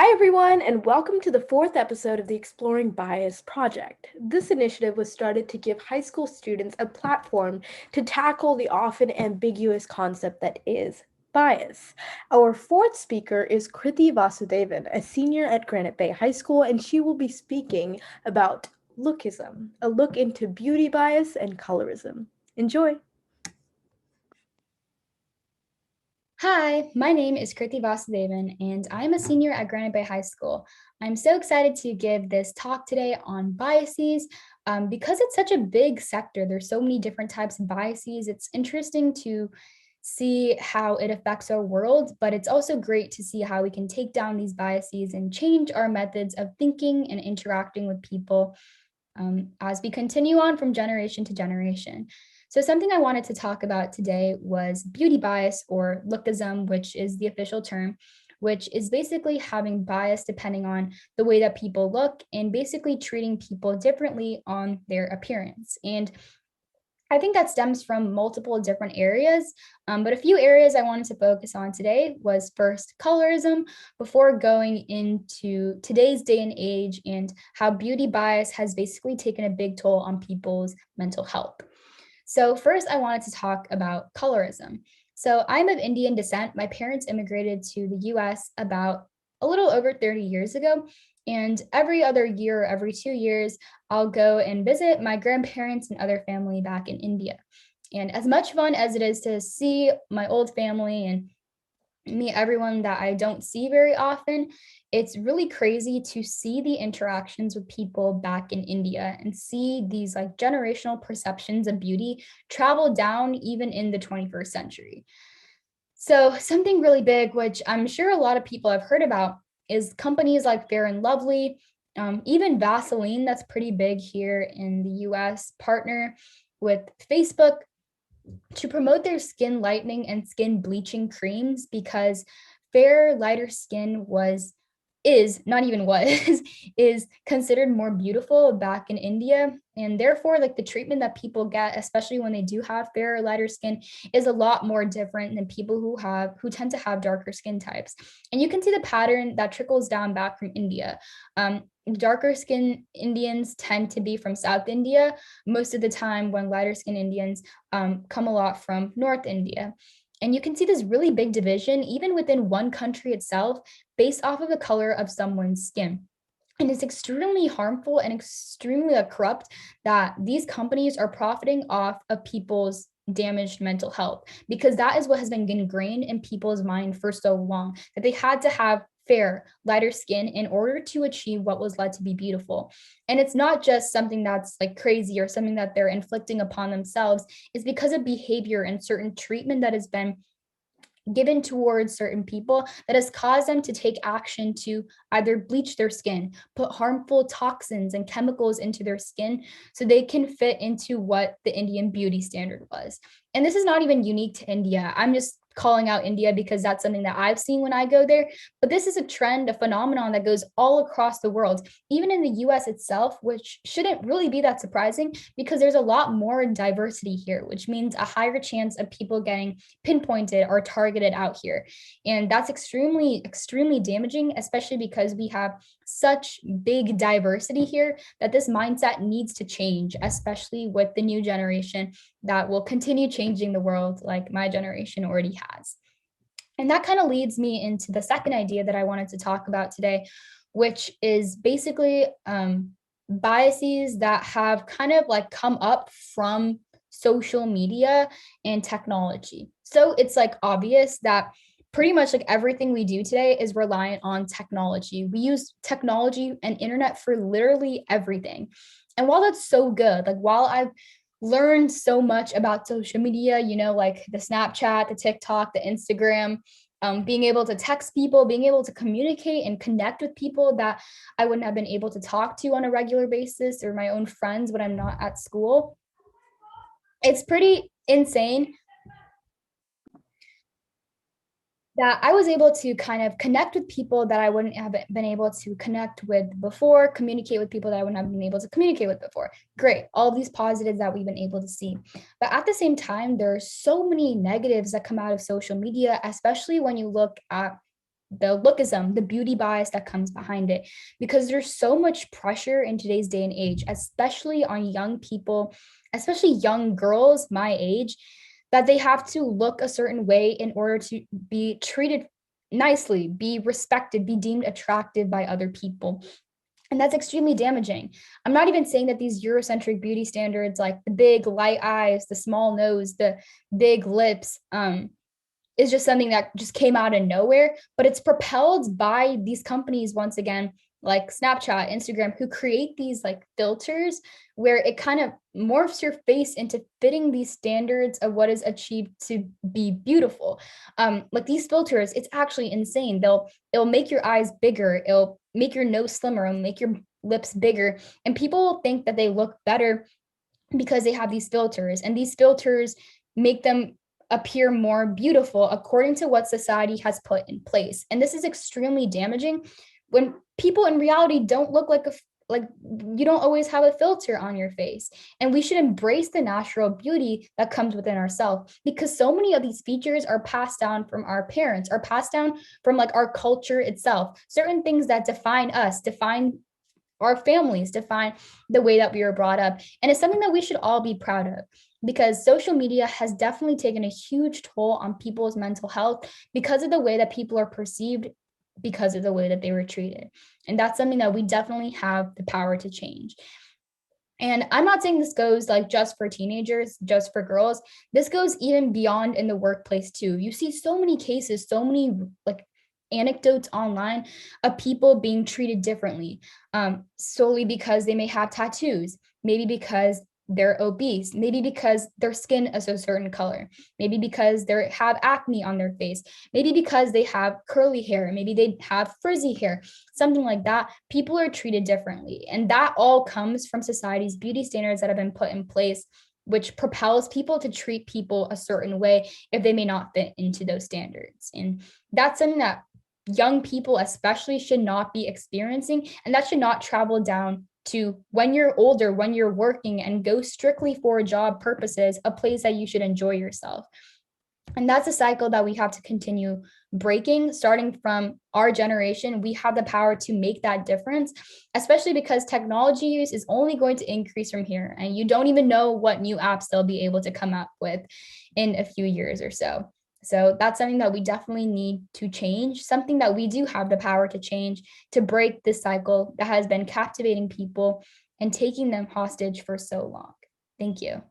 Hi, everyone, and welcome to the fourth episode of the Exploring Bias project. This initiative was started to give high school students a platform to tackle the often ambiguous concept that is bias. Our fourth speaker is Kriti Vasudevan, a senior at Granite Bay High School, and she will be speaking about Lookism, a look into beauty bias and colorism. Enjoy! Hi, my name is Kriti Vasudevan, and I'm a senior at Granite Bay High School. I'm so excited to give this talk today on biases because it's such a big sector. There's so many different types of biases. It's interesting to see how it affects our world, but it's also great to see how we can take down these biases and change our methods of thinking and interacting with people as we continue on from generation to generation. So something I wanted to talk about today was beauty bias, or lookism, which is the official term, which is basically having bias depending on the way that people look and basically treating people differently on their appearance. And I think that stems from multiple different areas, but a few areas I wanted to focus on today was first colorism, before going into today's day and age and how beauty bias has basically taken a big toll on people's mental health. So first, I wanted to talk about colorism. So I'm of Indian descent. My parents immigrated to the US about a little over 30 years ago. And every other year or every 2 years, I'll go and visit my grandparents and other family back in India. And as much fun as it is to see my old family and meet everyone that I don't see very often, it's really crazy to see the interactions with people back in India and see these like generational perceptions of beauty travel down even in the 21st century. So, something really big, which I'm sure a lot of people have heard about, is companies like Fair and Lovely, even Vaseline, that's pretty big here in the US, partner with Facebook to promote their skin lightening and skin bleaching creams because fair, lighter skin is not even was is considered more beautiful back in India, and therefore like the treatment that people get, especially when they do have fair or lighter skin, is a lot more different than people who tend to have darker skin types. And you can see the pattern that trickles down back from India. Darker skin Indians tend to be from South India most of the time, when lighter skin Indians come a lot from North India. And you can see this really big division even within one country itself based off of the color of someone's skin. And it's extremely harmful and extremely corrupt that these companies are profiting off of people's damaged mental health, because that is what has been ingrained in people's mind for so long, that they had to have fair, lighter skin in order to achieve what was led to be beautiful. And it's not just something that's like crazy or something that they're inflicting upon themselves. It's because of behavior and certain treatment that has been given towards certain people that has caused them to take action to either bleach their skin, put harmful toxins and chemicals into their skin so they can fit into what the Indian beauty standard was. And this is not even unique to India. I'm just calling out India because that's something that I've seen when I go there. But this is a trend, a phenomenon that goes all across the world, even in the US itself, which shouldn't really be that surprising because there's a lot more diversity here, which means a higher chance of people getting pinpointed or targeted out here. And that's extremely, extremely damaging, especially because we have such big diversity here that this mindset needs to change, especially with the new generation that will continue changing the world like my generation already has. And that kind of leads me into the second idea that I wanted to talk about today, which is basically biases that have kind of like come up from social media and technology. So it's like obvious that pretty much like everything we do today is reliant on technology. We use technology and internet for literally everything. And while that's so good, like while I've learned so much about social media, like the Snapchat, the TikTok, the Instagram, being able to text people, being able to communicate and connect with people that I wouldn't have been able to talk to on a regular basis, or my own friends when I'm not at school. It's pretty insane that I was able to kind of connect with people that I wouldn't have been able to connect with before, communicate with people that I wouldn't have been able to communicate with before. Great, all these positives that we've been able to see. But at the same time, there are so many negatives that come out of social media, especially when you look at the lookism, the beauty bias that comes behind it, because there's so much pressure in today's day and age, especially on young people, especially young girls my age, that they have to look a certain way in order to be treated nicely, be respected, be deemed attractive by other people. And that's extremely damaging. I'm not even saying that these Eurocentric beauty standards, like the big light eyes, the small nose, the big lips, is just something that just came out of nowhere, but it's propelled by these companies, once again, like Snapchat, Instagram, who create these like filters where it kind of morphs your face into fitting these standards of what is achieved to be beautiful. Like these filters, it's actually insane. It'll make your eyes bigger, it'll make your nose slimmer, it'll make your lips bigger, and people think that they look better because they have these filters, and these filters make them appear more beautiful according to what society has put in place. And this is extremely damaging when people in reality don't look like you don't always have a filter on your face. And we should embrace the natural beauty that comes within ourselves, because so many of these features are passed down from our parents, are passed down from like our culture itself. Certain things that define us, define our families, define the way that we were brought up. And it's something that we should all be proud of, because social media has definitely taken a huge toll on people's mental health because of the way that people are perceived, because of the way that they were treated. And that's something that we definitely have the power to change. And I'm not saying this goes like just for teenagers, just for girls. This goes even beyond in the workplace too. You see so many cases, so many like anecdotes online of people being treated differently, solely because they may have tattoos, maybe because they're obese, maybe because their skin is a certain color, maybe because they have acne on their face, maybe because they have curly hair, maybe they have frizzy hair, something like that. People are treated differently. And that all comes from society's beauty standards that have been put in place, which propels people to treat people a certain way if they may not fit into those standards. And that's something that young people especially should not be experiencing, and that should not travel down to when you're older, when you're working and go strictly for job purposes, a place that you should enjoy yourself. And that's a cycle that we have to continue breaking. Starting from our generation, we have the power to make that difference, especially because technology use is only going to increase from here, and you don't even know what new apps they'll be able to come up with in a few years or so. So that's something that we definitely need to change, something that we do have the power to change, to break this cycle that has been captivating people and taking them hostage for so long. Thank you.